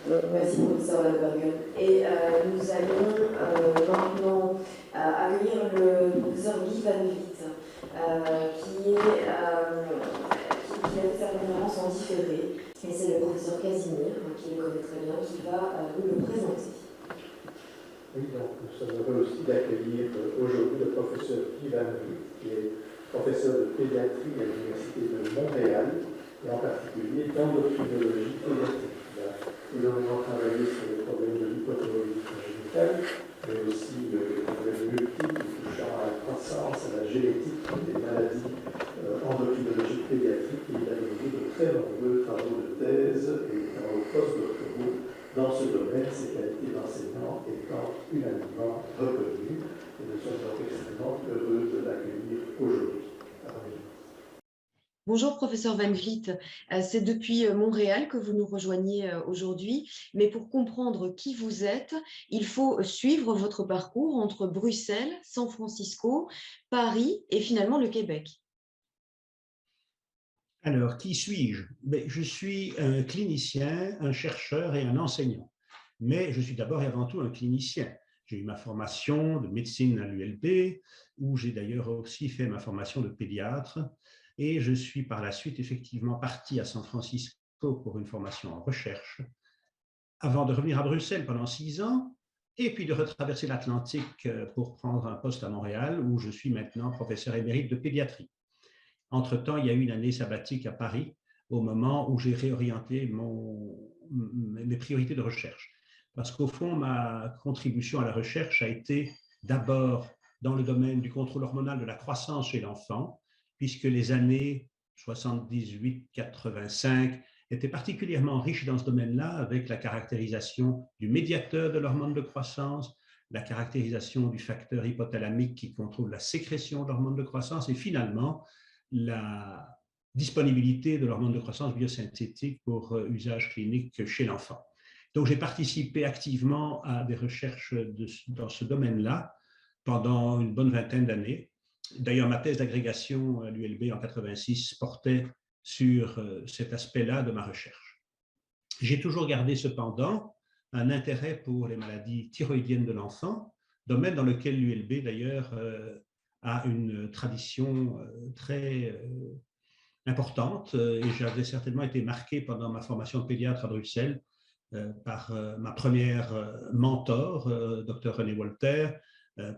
Merci, professeur Lanberger. Et nous allons maintenant accueillir le professeur Guy Van Vliet, qui a fait sa conférence en différé. Et c'est le professeur Casimir, qui le connaît très bien, qui va nous le présenter. Oui, donc nous sommes heureux aussi d'accueillir aujourd'hui le professeur Guy Van Vliet, qui est professeur de pédiatrie à l'Université de Montréal, et en particulier d'endocrinologie pédiatrique. Il a énormément travaillé sur les problèmes de l'hypothyroïdie congénitale, mais aussi les problèmes multiples touchant à la croissance, à la génétique des maladies endocrinologiques pédiatriques. Et il a mené de très nombreux travaux de thèse et des travaux postdoctoraux dans ce domaine, ses qualités d'enseignant étant unanimement reconnues. Et nous sommes donc extrêmement heureux de l'accueillir aujourd'hui. Bonjour, professeur Van Vliet. C'est depuis Montréal que vous nous rejoignez aujourd'hui, mais pour comprendre qui vous êtes, il faut suivre votre parcours entre Bruxelles, San Francisco, Paris et finalement le Québec. Alors, qui suis-je? Je suis un clinicien, un chercheur et un enseignant. Mais je suis d'abord et avant tout un clinicien. J'ai eu ma formation de médecine à l'ULB, où j'ai d'ailleurs aussi fait ma formation de pédiatre. Et je suis par la suite effectivement parti à San Francisco pour une formation en recherche, avant de revenir à Bruxelles pendant 6 ans, et puis de retraverser l'Atlantique pour prendre un poste à Montréal, où je suis maintenant professeur émérite de pédiatrie. Entre-temps, il y a eu une année sabbatique à Paris, au moment où j'ai réorienté mes priorités de recherche. Parce qu'au fond, ma contribution à la recherche a été d'abord dans le domaine du contrôle hormonal de la croissance chez l'enfant, puisque les années 78-85 étaient particulièrement riches dans ce domaine-là, avec la caractérisation du médiateur de l'hormone de croissance, la caractérisation du facteur hypothalamique qui contrôle la sécrétion de l'hormone de croissance, et finalement, la disponibilité de l'hormone de croissance biosynthétique pour usage clinique chez l'enfant. Donc, j'ai participé activement à des recherches dans ce domaine-là pendant une bonne vingtaine d'années. D'ailleurs, ma thèse d'agrégation à l'ULB en 86 portait sur cet aspect-là de ma recherche. J'ai toujours gardé cependant un intérêt pour les maladies thyroïdiennes de l'enfant, domaine dans lequel l'ULB d'ailleurs a une tradition très importante, et j'avais certainement été marqué pendant ma formation de pédiatre à Bruxelles par ma première mentor, Dr René Wolter,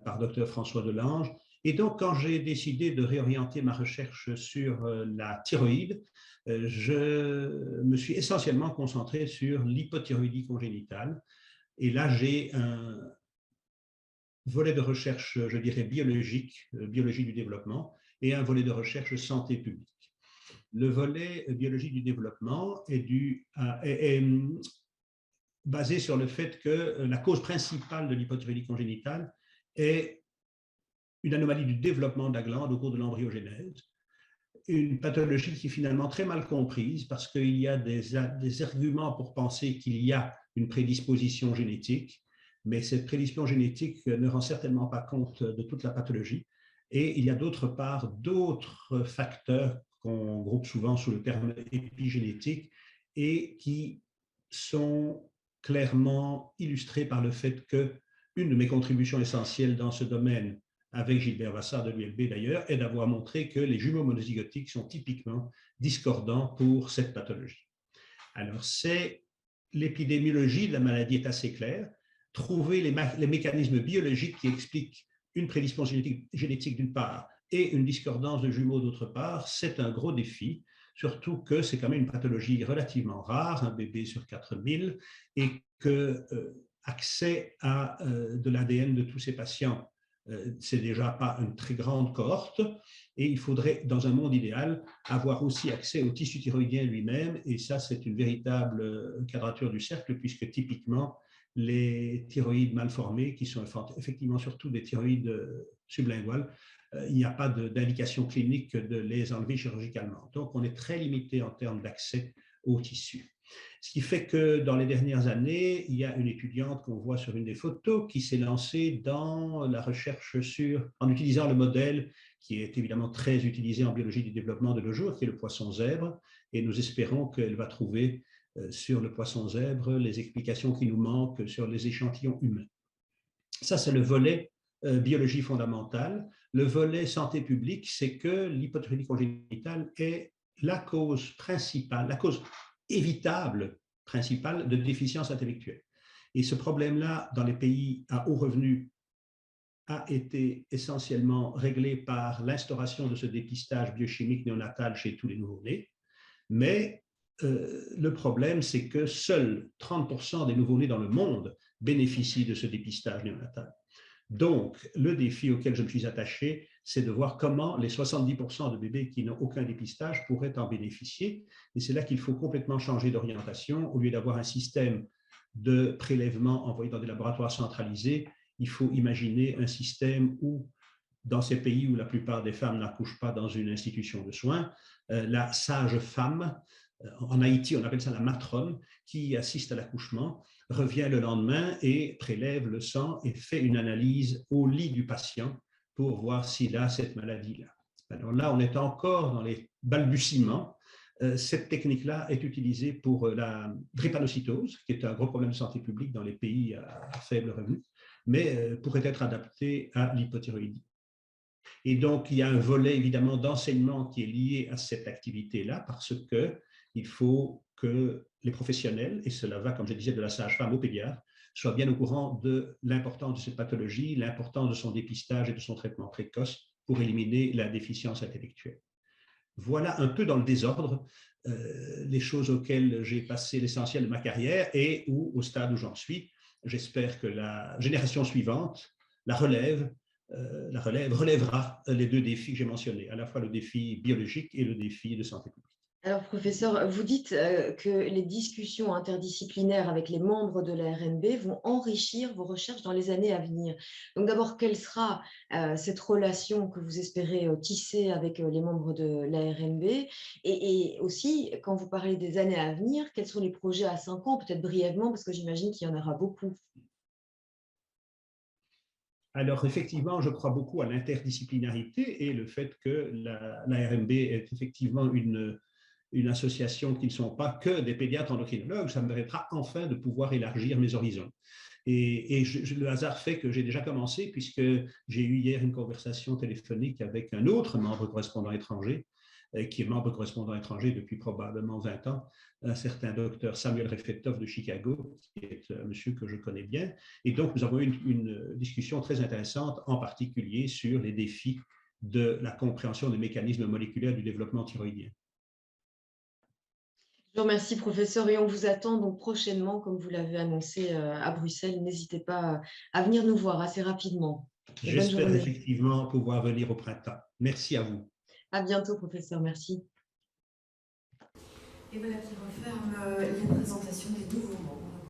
par Dr François Delange. Et donc, quand j'ai décidé de réorienter ma recherche sur la thyroïde, je me suis essentiellement concentré sur l'hypothyroïdie congénitale. Et là, j'ai un volet de recherche, je dirais, biologique, biologie du développement, et un volet de recherche santé publique. Le volet biologie du développement est basé sur le fait que la cause principale de l'hypothyroïdie congénitale est une anomalie du développement de la glande au cours de l'embryogénèse, une pathologie qui est finalement très mal comprise parce qu'il y a des arguments pour penser qu'il y a une prédisposition génétique, mais cette prédisposition génétique ne rend certainement pas compte de toute la pathologie. Et il y a d'autre part d'autres facteurs qu'on groupe souvent sous le terme épigénétique et qui sont clairement illustrés par le fait qu'une de mes contributions essentielles dans ce domaine, avec Gilbert Vassar de l'ULB d'ailleurs, est d'avoir montré que les jumeaux monozygotiques sont typiquement discordants pour cette pathologie. Alors, l'épidémiologie de la maladie est assez claire. Trouver les mécanismes biologiques qui expliquent une prédisposition génétique d'une part et une discordance de jumeaux d'autre part, c'est un gros défi, surtout que c'est quand même une pathologie relativement rare, un bébé sur 4000, et que accès à de l'ADN de tous ces patients, c'est déjà pas une très grande cohorte, et il faudrait, dans un monde idéal, avoir aussi accès au tissu thyroïdien lui-même, et ça, c'est une véritable quadrature du cercle, puisque typiquement, les thyroïdes mal formées, qui sont effectivement surtout des thyroïdes sublinguales, il n'y a pas d'indication clinique de les enlever chirurgicalement. Donc, on est très limité en termes d'accès au tissu. Ce qui fait que dans les dernières années, il y a une étudiante qu'on voit sur une des photos qui s'est lancée dans la recherche en utilisant le modèle qui est évidemment très utilisée en biologie du développement de nos jours, qui est le poisson zèbre, et nous espérons qu'elle va trouver sur le poisson zèbre les explications qui nous manquent sur les échantillons humains. Ça, c'est le volet biologie fondamentale. Le volet santé publique, c'est que l'hypothyroïdie congénitale est la cause principale, la cause évitable principale de déficience intellectuelle. Et ce problème-là, dans les pays à haut revenu, a été essentiellement réglé par l'instauration de ce dépistage biochimique néonatal chez tous les nouveau-nés. Mais le problème, c'est que seuls 30% des nouveau-nés dans le monde bénéficient de ce dépistage néonatal. Donc, le défi auquel je me suis attaché, c'est de voir comment les 70% de bébés qui n'ont aucun dépistage pourraient en bénéficier. Et c'est là qu'il faut complètement changer d'orientation. Au lieu d'avoir un système de prélèvement envoyé dans des laboratoires centralisés, il faut imaginer un système où, dans ces pays où la plupart des femmes n'accouchent pas dans une institution de soins, la sage-femme, en Haïti on appelle ça la matrone, qui assiste à l'accouchement, revient le lendemain et prélève le sang et fait une analyse au lit du patient pour voir s'il a cette maladie-là. Alors là, on est encore dans les balbutiements. Cette technique-là est utilisée pour la drépanocytose, qui est un gros problème de santé publique dans les pays à faible revenu, mais pourrait être adaptée à l'hypothyroïdie. Et donc, il y a un volet évidemment d'enseignement qui est lié à cette activité-là, parce qu'il faut que les professionnels, et cela va, comme je disais, de la sage-femme au pédiatre, soient bien au courant de l'importance de cette pathologie, l'importance de son dépistage et de son traitement précoce pour éliminer la déficience intellectuelle. Voilà un peu dans le désordre les choses auxquelles j'ai passé l'essentiel de ma carrière et où, au stade où j'en suis, j'espère que la génération suivante, la relève relèvera les deux défis que j'ai mentionnés, à la fois le défi biologique et le défi de santé publique. Alors, professeur, vous dites que les discussions interdisciplinaires avec les membres de la RMB vont enrichir vos recherches dans les années à venir. Donc, d'abord, quelle sera cette relation que vous espérez tisser avec les membres de la RMB et aussi, quand vous parlez des années à venir, quels sont les projets à 5 ans, peut-être brièvement, parce que j'imagine qu'il y en aura beaucoup. Alors, effectivement, je crois beaucoup à l'interdisciplinarité et le fait que la RMB est effectivement une association qui ne sont pas que des pédiatres endocrinologues. Ça me permettra enfin de pouvoir élargir mes horizons. Et le hasard fait que j'ai déjà commencé, puisque j'ai eu hier une conversation téléphonique avec un autre membre correspondant étranger, qui est membre correspondant étranger depuis probablement 20 ans, un certain docteur Samuel Refetov de Chicago, qui est un monsieur que je connais bien. Et donc, nous avons eu une discussion très intéressante, en particulier sur les défis de la compréhension des mécanismes moléculaires du développement thyroïdien. Je vous remercie, professeur, et on vous attend donc prochainement, comme vous l'avez annoncé à Bruxelles. N'hésitez pas à venir nous voir assez rapidement. J'espère effectivement pouvoir venir au printemps. Merci à vous. À bientôt, professeur. Merci. Et voilà qui referme la présentation des nouveaux